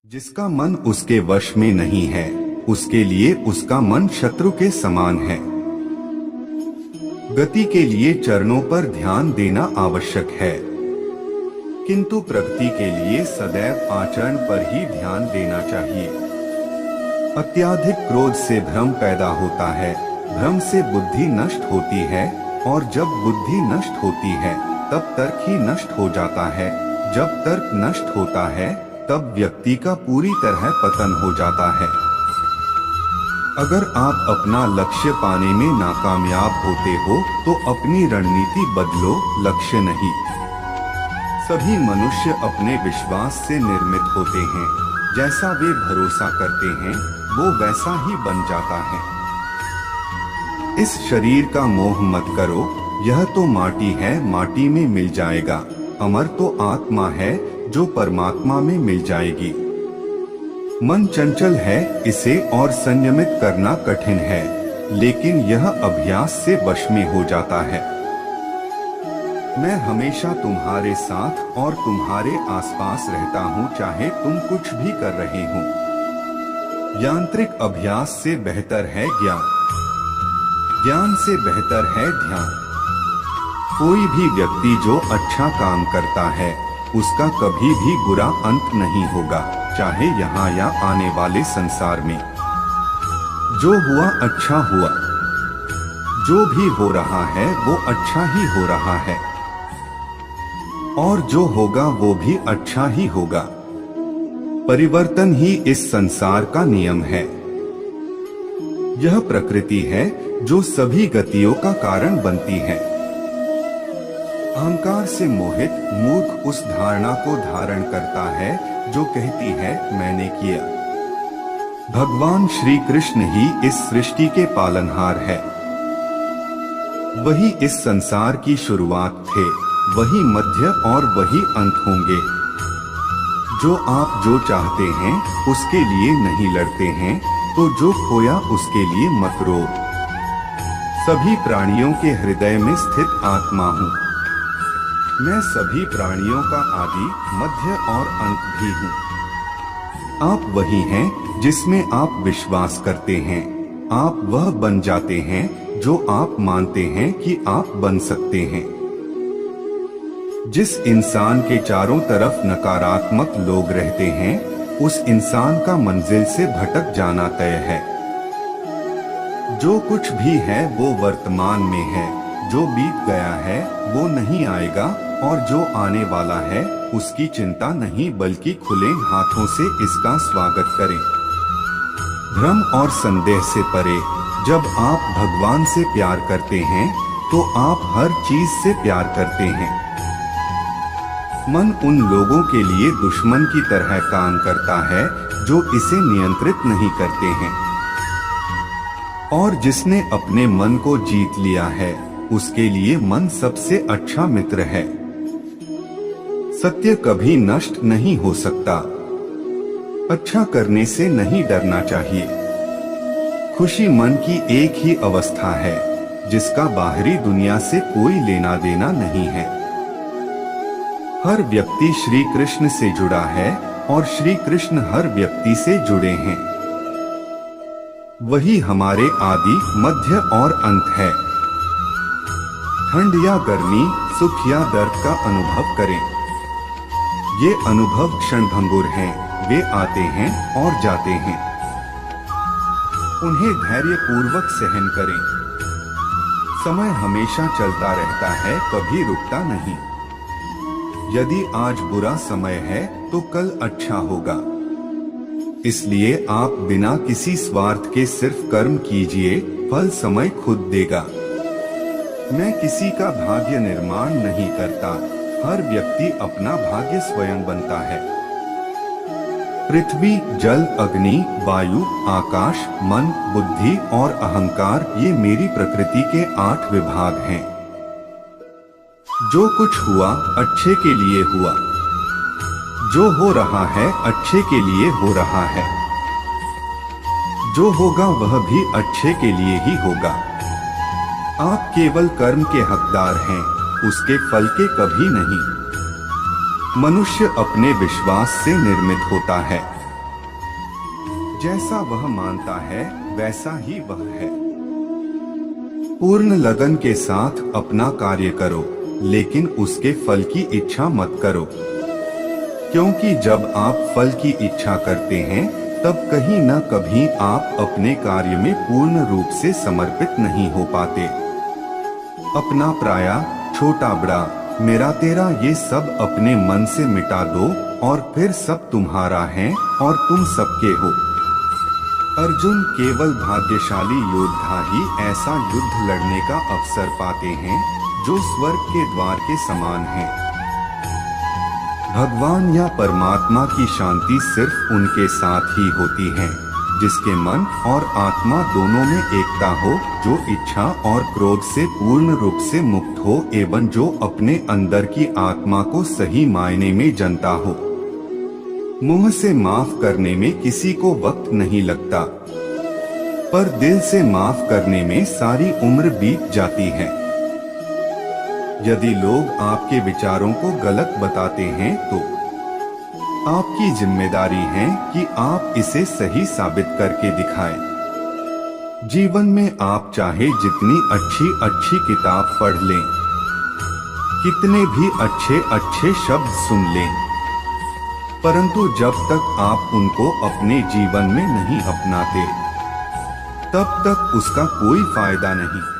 जिसका मन उसके वश में नहीं है, उसके लिए उसका मन शत्रु के समान है। गति के लिए चरणों पर ध्यान देना आवश्यक है, किंतु प्रगति के लिए सदैव आचरण पर ही ध्यान देना चाहिए। अत्याधिक क्रोध से भ्रम पैदा होता है, भ्रम से बुद्धि नष्ट होती है, और जब बुद्धि नष्ट होती है तब तर्क ही नष्ट हो जाता है। जब तर्क नष्ट होता है तब व्यक्ति का पूरी तरह पतन हो जाता है। अगर आप अपना लक्ष्य पाने में नाकामयाब होते हो तो अपनी रणनीति बदलो, लक्ष्य नहीं। सभी मनुष्य अपने विश्वास से निर्मित होते हैं, जैसा वे भरोसा करते हैं वो वैसा ही बन जाता है। इस शरीर का मोह मत करो, यह तो माटी है, माटी में मिल जाएगा। अमर तो आत्मा है जो परमात्मा में मिल जाएगी। मन चंचल है, इसे और संयमित करना कठिन है, लेकिन यह अभ्यास से वश में हो जाता है। मैं हमेशा तुम्हारे साथ और तुम्हारे आसपास रहता हूँ, चाहे तुम कुछ भी कर रहे हो। यांत्रिक अभ्यास से बेहतर है ज्ञान, ज्ञान से बेहतर है ध्यान। कोई भी व्यक्ति जो अच्छा काम करता है उसका कभी भी बुरा अंत नहीं होगा, चाहे यहाँ या आने वाले संसार में। जो हुआ अच्छा हुआ, जो भी हो रहा है वो अच्छा ही हो रहा है, और जो होगा वो भी अच्छा ही होगा। परिवर्तन ही इस संसार का नियम है। यह प्रकृति है जो सभी गतियों का कारण बनती है। अहंकार से मोहित मूर्ख उस धारणा को धारण करता है जो कहती है मैंने किया। भगवान श्री कृष्ण ही इस सृष्टि के पालनहार है। वही इस संसार की शुरुआत थे, वही मध्य और वही अंत होंगे। जो आप जो चाहते हैं उसके लिए नहीं लड़ते हैं, तो जो खोया उसके लिए मत रो। सभी प्राणियों के हृदय में स्थित आत्मा हूँ। मैं सभी प्राणियों का आदि, मध्य और अंत भी हूँ। आप वही हैं जिसमें आप विश्वास करते हैं। आप वह बन जाते हैं जो आप मानते हैं कि आप बन सकते हैं। जिस इंसान के चारों तरफ नकारात्मक लोग रहते हैं, उस इंसान का मंजिल से भटक जाना तय है। जो कुछ भी है वो वर्तमान में है, जो बीत गया है वो नहीं आएगा, और जो आने वाला है उसकी चिंता नहीं, बल्कि खुले हाथों से इसका स्वागत करें। भ्रम और संदेह से परे जब आप भगवान से प्यार करते हैं तो आप हर चीज से प्यार करते हैं। मन उन लोगों के लिए दुश्मन की तरह काम करता है जो इसे नियंत्रित नहीं करते हैं, और जिसने अपने मन को जीत लिया है उसके लिए मन सबसे अच्छा मित्र है। सत्य कभी नष्ट नहीं हो सकता। अच्छा करने से नहीं डरना चाहिए। खुशी मन की एक ही अवस्था है जिसका बाहरी दुनिया से कोई लेना देना नहीं है। हर व्यक्ति श्री कृष्ण से जुड़ा है और श्री कृष्ण हर व्यक्ति से जुड़े हैं। वही हमारे आदि, मध्य और अंत है। ठंड या गर्मी, सुख या दर्द का अनुभव करें। ये अनुभव क्षणभंगुर हैं, वे आते हैं और जाते हैं। उन्हें धैर्य पूर्वक सहन करें। समय हमेशा चलता रहता है, कभी रुकता नहीं। यदि आज बुरा समय है तो कल अच्छा होगा। इसलिए आप बिना किसी स्वार्थ के सिर्फ कर्म कीजिए, फल समय खुद देगा। मैं किसी का भाग्य निर्माण नहीं करता, हर व्यक्ति अपना भाग्य स्वयं बनता है। पृथ्वी, जल, अग्नि, वायु, आकाश, मन, बुद्धि और अहंकार, ये मेरी प्रकृति के 8 विभाग हैं। जो कुछ हुआ अच्छे के लिए हुआ, जो हो रहा है अच्छे के लिए हो रहा है, जो होगा वह भी अच्छे के लिए ही होगा। आप केवल कर्म के हकदार हैं, उसके फल के कभी नहीं। मनुष्य अपने विश्वास से निर्मित होता है, जैसा वह मानता है वैसा ही वह है। पूर्ण लगन के साथ अपना कार्य करो, लेकिन उसके फल की इच्छा मत करो, क्योंकि जब आप फल की इच्छा करते हैं तब कहीं न कभी आप अपने कार्य में पूर्ण रूप से समर्पित नहीं हो पाते। अपना पराया, छोटा बड़ा, मेरा तेरा ये सब अपने मन से मिटा दो और फिर सब तुम्हारा है और तुम सबके हो। अर्जुन, केवल भाग्यशाली योद्धा ही ऐसा युद्ध लड़ने का अवसर पाते हैं जो स्वर्ग के द्वार के समान है। भगवान या परमात्मा की शांति सिर्फ उनके साथ ही होती है जिसके मन और आत्मा दोनों में एकता हो, जो इच्छा और क्रोध से पूर्ण रूप से मुक्त हो एवं जो अपने अंदर की आत्मा को सही मायने में जानता हो। मुंह से माफ करने में किसी को वक्त नहीं लगता, पर दिल से माफ करने में सारी उम्र बीत जाती है। यदि लोग आपके विचारों को गलत बताते हैं तो आपकी जिम्मेदारी है कि आप इसे सही साबित करके दिखाएं। जीवन में आप चाहे जितनी अच्छी अच्छी किताब पढ़ लें, कितने भी अच्छे अच्छे शब्द सुन लें, परंतु जब तक आप उनको अपने जीवन में नहीं अपनाते तब तक उसका कोई फायदा नहीं।